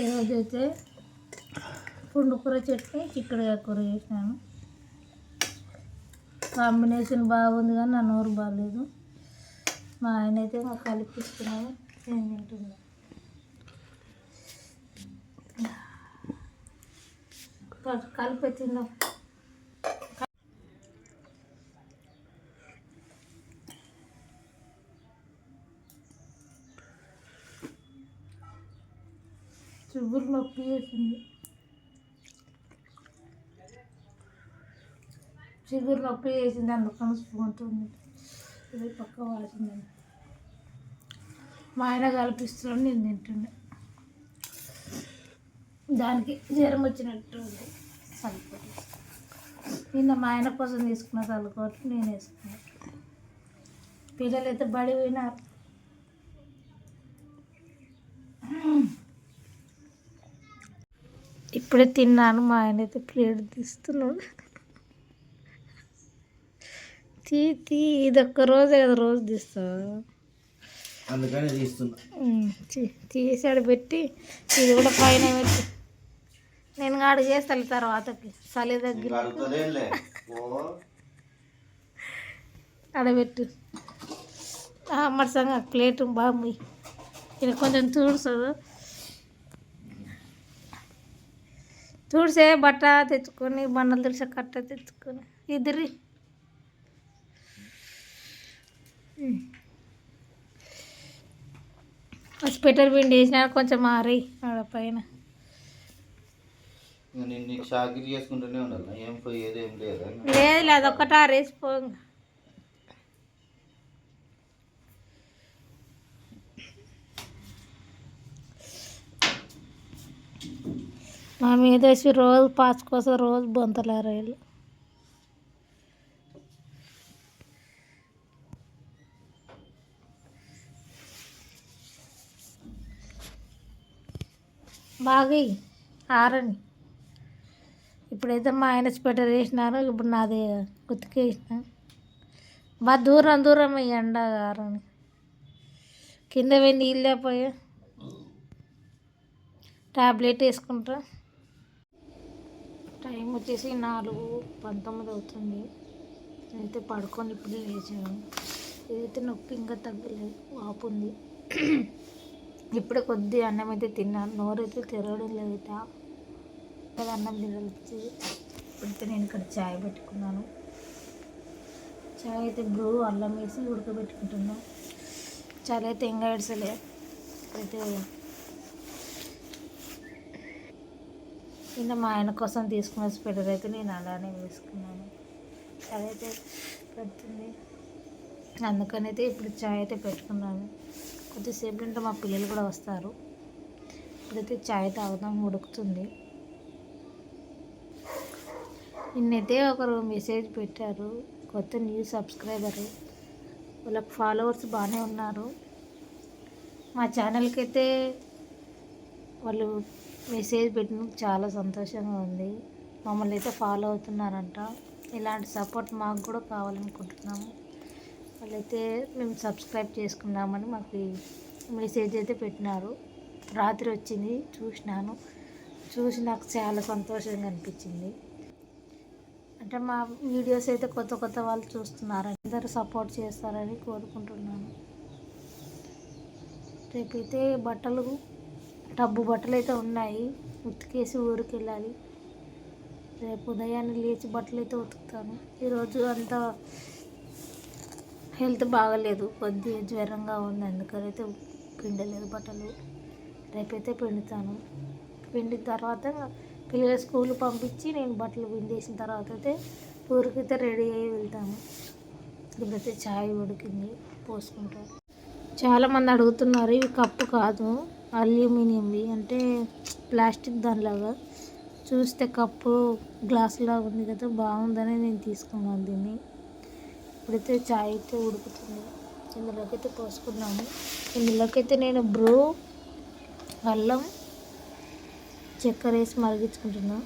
ఈరోజు అయితే పుండుకూర చట్నీ చిక్కుడుకాయ కూర చేసినాను. కాంబినేషన్ బాగుంది కానీ నా నోరు బాగాలేదు. మా ఆయన అయితే మాకు కలిపిస్తున్నాను, నేను తింటున్నాను. కలిపి తిందాం. చిగురు నొప్పి వేసింది, అందుకని స్పూన్తుంది. ఇది పక్క వాసిందండి. మా ఆయన కల్పిస్తున్నాడు, నేను తింటుండే. దానికి జ్వరం వచ్చినట్టు ఉంది. చల్లుకోటి నిన్న మా ఆయన కోసం తీసుకున్న చల్లుకోటి నేను వేసుకున్నాను. పిల్లలు అయితే బడి పోయినారు. ఇప్పుడే తిన్నాను. మా ఆయన అయితే ప్లేట్ తీస్తున్నాడు. తీ ఇదొక్క రోజే కదా, రోజు తీస్తావు, అందుకని తీస్తున్నా. తీసాడు పెట్టి ఇది కూడా పైన పెట్టి నేను కాడు చేస్తాను తర్వాతకి చలి దగ్గర ఆడబెట్టు. మరి సంగ ప్లేటు బాగుంది. ఇది కొంచెం తుడిసే బట్ట తెచ్చుకొని బండలు తుడిసే కట్ట తెచ్చుకొని ఇద్దరి స్వెటర్ పిండి వేసినా కొంచెం మారి ఆడ పైన. లేదు అదొక్కట ఆరేసిపో. మా మీద వేసి రోజు పాస్ కోసం రోజు బొంతలారాయలు. బాగా ఆరని. ఇప్పుడైతే మా ఆయన స్వెటర్ వేసినారు, ఇప్పుడు నాది ఉతికేసిన. బాగా దూరం ఎండ ఆరని. కింద పోయి నీళ్ళు లేకపోయా ట్యాబ్లెట్ వేసుకుంటా. టైం వచ్చేసి 4:19 అవుతుంది. అయితే పడుకొని ఇప్పుడు లేచాను. ఇదైతే నొప్పి ఇంకా తగ్గలేదు, వాపు ఉంది. ఇప్పుడే కొద్దిగా అన్నం అయితే తిన్నాను, నోరైతే తిరగడం లేదు. అన్నం తినాలి. ఇప్పుడైతే నేను ఇక్కడ చాయ్ పెట్టుకున్నాను. చాయ్ అయితే బ్రూ అల్లం వేసి ఉడకబెట్టుకుంటున్నాను. చాయ్ అయితే ఇంకా ఎడసలే. అయితే నిన్న మా ఆయన కోసం తీసుకున్న స్వెటర్ అయితే నేను అలానే వేసుకున్నాను. చాయ్ అయితే పెడుతుంది, అందుకనైతే ఇప్పుడు చాయ్ అయితే పెట్టుకున్నాను. కొద్దిసేపు ఉంటే మా పిల్లలు కూడా వస్తారు. ఇప్పుడైతే చాయ్ తాగుదాం, ఉడుకుతుంది. నిన్నైతే ఒకరు మెసేజ్ పెట్టారు, కొత్త న్యూ సబ్స్క్రైబర్. వాళ్ళకి ఫాలోవర్స్ బాగానే ఉన్నారు. మా ఛానల్కి అయితే వాళ్ళు మెసేజ్ పెట్టినందుకు చాలా సంతోషంగా ఉంది. మమ్మల్ని అయితే ఫాలో అవుతున్నారంట. ఇలాంటి సపోర్ట్ మాకు కూడా కావాలనుకుంటున్నాము. వాళ్ళైతే మేము సబ్స్క్రైబ్ చేసుకున్నామని మాకు మెసేజ్ అయితే పెట్టినారు. రాత్రి వచ్చింది, చూసి నాకు చాలా సంతోషంగా అనిపించింది. అంటే మా వీడియోస్ అయితే కొత్త వాళ్ళు చూస్తున్నారు, అందరూ సపోర్ట్ చేస్తారని కోరుకుంటున్నాను. రేపైతే టబ్బు బట్టలు అయితే ఉన్నాయి, ఉతికేసి ఊరికి వెళ్ళాలి. రేపు ఉదయాన్నే లేచి బట్టలు అయితే ఉతుకుతాను. ఈరోజు అంతా హెల్త్ బాగలేదు, కొద్దిగా జ్వరంగా ఉంది, అందుకనైతే పిండలేదు బట్టలు. రేపైతే పిండుతాను. పిండిన తర్వాత పిల్లల స్కూల్ పంపించి నేను బట్టలు పిండేసిన తర్వాత అయితే ఊరికైతే రెడీ అయ్యి వెళ్తాము. ఇప్పుడైతే చాయ్ ఉడికింది, పోసుకుంటాను. చాలామంది అడుగుతున్నారు, ఇవి కప్పు కాదు అల్యూమినియంవి, అంటే ప్లాస్టిక్ దానిలాగా. చూస్తే కప్పు గ్లాస్ లాగా ఉంది కదా, బాగుందని నేను తీసుకున్నాను దీన్ని. ఇప్పుడైతే చాయ్ అయితే ఉడుకుతుంది, ఇందులోకి అయితే పోసుకున్నాము. ఇందులోకి అయితే నేను బ్రూ అల్లం చక్కెర వేసి మరిగించుకుంటున్నాను.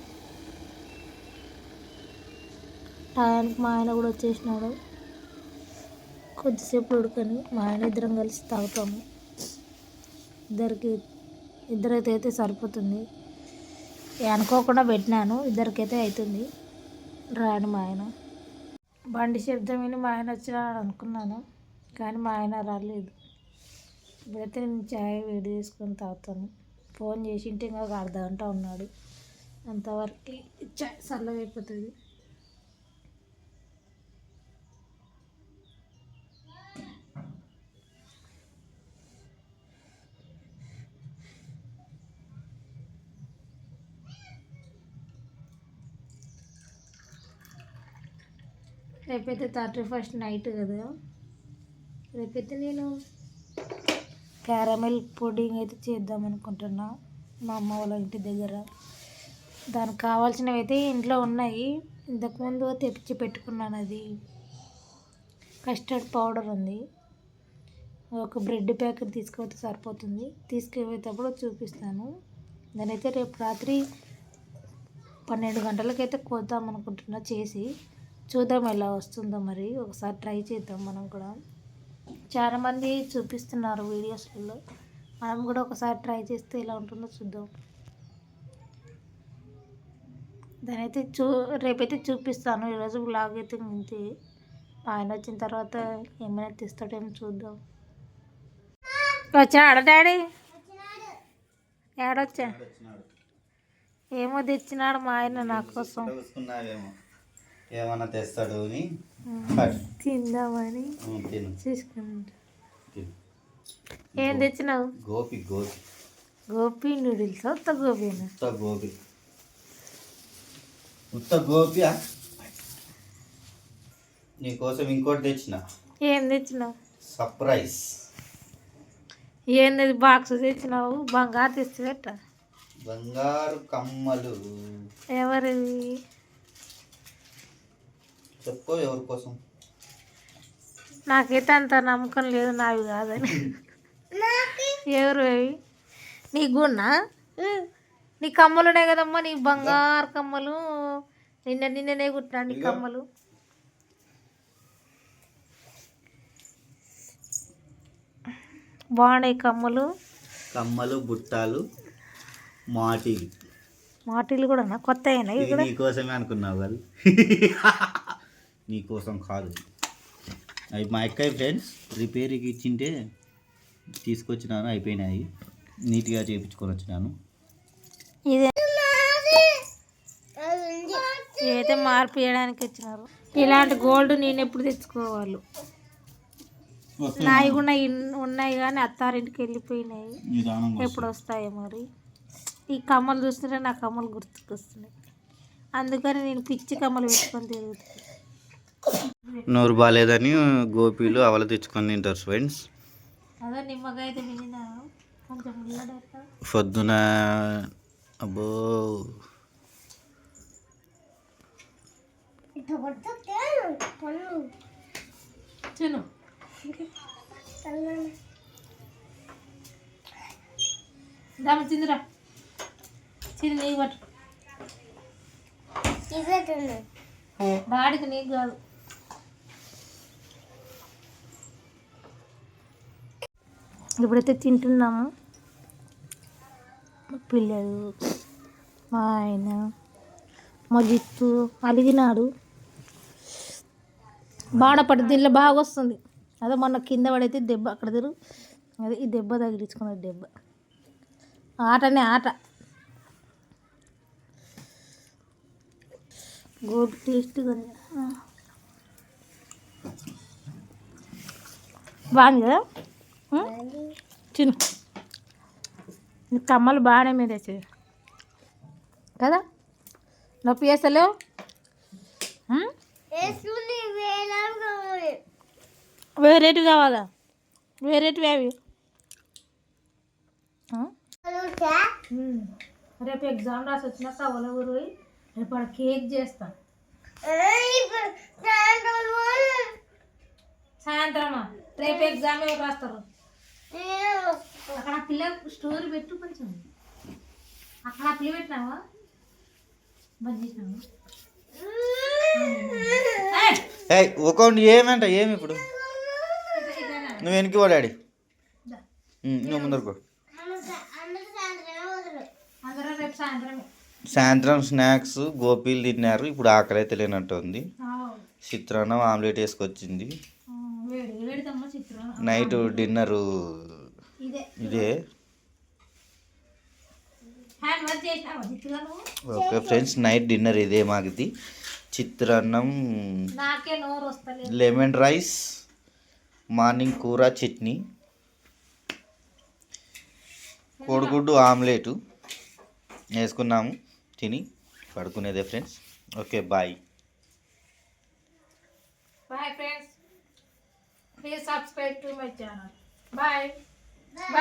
టయానికి మా ఆయన కూడా వచ్చేసినాడు. కొద్దిసేపు ఉడకని మా ఆయన ఇద్దరం కలిసి తాగుతాము. ఇద్దరికి ఇద్దరైతే సరిపోతుంది. అనుకోకుండా పెట్టినాను, ఇద్దరికైతే అవుతుంది. రాని మా ఆయన బండి శబ్దం విని మా ఆయన వచ్చినాడు అనుకున్నాను, కానీ మా ఆయన రాలేదు. ఇప్పుడైతే నేను చాయ్ వేడి చేసుకొని తాగుతాను. ఫోన్ చేసింటే ఇంకా ఒక అర్ధ గంట ఉన్నాడు, అంతవరకు చాయ్ చల్లగా అయిపోతుంది. రేపైతే 31st నైట్ కదా, రేపైతే నేను క్యారమెల్ పుడింగ్ అయితే చేద్దాం అనుకుంటున్నా మా అమ్మ వాళ్ళ ఇంటి దగ్గర. దానికి కావాల్సినవి అయితే ఇంట్లో ఉన్నాయి, ఇంతకుముందు తెప్పించి పెట్టుకున్నాను. అది కస్టర్డ్ పౌడర్ ఉంది, ఒక బ్రెడ్ ప్యాకెట్ తీసుకుపోతే సరిపోతుంది. తీసుకుపోయేటప్పుడు చూపిస్తాను. దానైతే రేపు రాత్రి 12 గంటలకైతే కోద్దాం అనుకుంటున్నా. చేసి చూద్దాం ఎలా వస్తుందో, మరి ఒకసారి ట్రై చేద్దాం మనం కూడా. చాలామంది చూపిస్తున్నారు వీడియోస్లలో, మనం కూడా ఒకసారి ట్రై చేస్తే ఎలా ఉంటుందో చూద్దాం. దానైతే రేపైతే చూపిస్తాను. ఈరోజు బ్లాగ్ అయితే ఇంతే. ఆయన వచ్చిన తర్వాత ఏమైనా తెస్తాడేమో చూద్దాం. వచ్చాడా డాడీ? ఏడొచ్చా? ఏమో తెచ్చినాడు మా ఆయన నా కోసం. ఏమన్నా తెస్తాడు అని తిందామని చూసుకుంటా. ఏం తెచ్చినావు? గోపి గోపి గోపి నూడిల్స్. ఉత్త గోపీనా? ఉత్త గోపి, ఉత్త గోపియా. నీకోసం ఇంకోటి తెచ్చిన. ఏం తెచ్చినావు? సర్ప్రైజ్. ఏంది బాక్స్ తెచ్చినావు? బంగారు తెచ్చిపెట్ట. బంగారు కమ్మలు. ఎవరివి? చెప్పు, ఎవరి కోసం? నాకైతే అంత నమ్మకం లేదు, నావి కాదని. ఎవరు అవి? నీ గున్నా? నీ కమ్మలు ఉన్నాయి కదమ్మా, నీ బంగారు కమ్మలు. నిన్ననే కుట్టినా నీ కమ్మలు. బాగున్నాయి కమ్మలు. కమ్మలు, బుట్టాలు, మాటీలు కూడా కొత్త అయినా? నీకోసమే అనుకున్నావు కదా. నీకోసం కాదు, అవి మా అక్కయ్య ఫ్రెండ్స్ రిపేర్కి ఇచ్చింటే తీసుకొచ్చినాను. అయిపోయినాయి, నీట్గా చేయించుకొని వచ్చినాను. ఇదైతే మార్పు చేయడానికి ఇచ్చినారు. ఇలాంటి గోల్డ్ నేను ఎప్పుడు తెచ్చుకోవాలి? నాయి కూడా ఉన్నాయి కానీ అత్తారింటికి వెళ్ళిపోయినాయి, ఎప్పుడు వస్తాయో మరి. ఈ కమ్మలు చూస్తుంటే నా కమ్మలు గుర్తుకొస్తున్నాయి, అందుకని నేను పిచ్చి కమ్మలు పెట్టుకొని తిరుగుతాను. నోరు బాగాలేదని గోపీలు అవల తెచ్చుకొని తింటారు ఫ్రెండ్స్. అదే నిమ్మకాయ అయితే మిగిలినా కొంచెం పొద్దున. అబ్బో, తిను. దమ్ తిందిరా, తిని నీకు పట్టు. బాడికి నీకు కాదు. ఇప్పుడైతే తింటున్నాము. మా పిల్లలు, మా ఆయన, మా జిత్తు అలిగినాడు. బాడపడి దీనిలో బాగా వస్తుంది. అదే మొన్న కింద పడైతే దెబ్బ అక్కడ తిరుగు, అదే ఈ దెబ్బ తగిలించుకున్నది. దెబ్బ ఆటనే ఆట. గోపి టేస్ట్గా బాగుంది కదా. చిన్న కమ్మలు బాగానే మీద వచ్చాయి కదా, నొప్పి చేస్తలేవు. వేరేటివి కావాలా? వేరేటివి అవి. రేపు ఎగ్జామ్ రాసి వచ్చినాక అవల ఊరు పోయి రేపు అక్కడ కేక్ చేస్తాను. సాయంత్రమా? రేపు ఎగ్జామ్ ఎవరు రాస్తారు? అక్కడ పిల్ల స్టోరీ పెట్టు కొంచెం. అక్కడ పిల్ల పెట్టినావా? బంద్ చేసినావా? ఒకండి ఏమంట ఏమి ఇప్పుడు? నువ్వు వెనక్కి పో డాడీ, నువ్వు ముందరకు. సాయంత్రమే. సాయంత్రం స్నాక్స్ గోపీలు తిన్నారు. ఇప్పుడు ఆకలి అయితే లేనట్టుంది. చిత్రాన్నం ఆమ్లెట్ వేసుకొచ్చింది. వేడి వేడిదమ్మ చిత్రం. నైట్ డిన్నరు ఇదే. హ్యాండ్ వాష్ చేసినావా చిత్రాలు? ఓకే ఫ్రెండ్స్, నైట్ డిన్నర్ ఇదే మాది. చిత్రాన్నం, నాకే నోరు వస్తలేదు. లెమన్ రైస్, మార్నింగ్ కూర చట్నీ, కోడిగుడ్డు ఆమ్లెట్ వేసుకున్నాము. తిని పడుకునేదే friends. Okay bye. Bye friends. Please subscribe to my channel. Bye. Bye.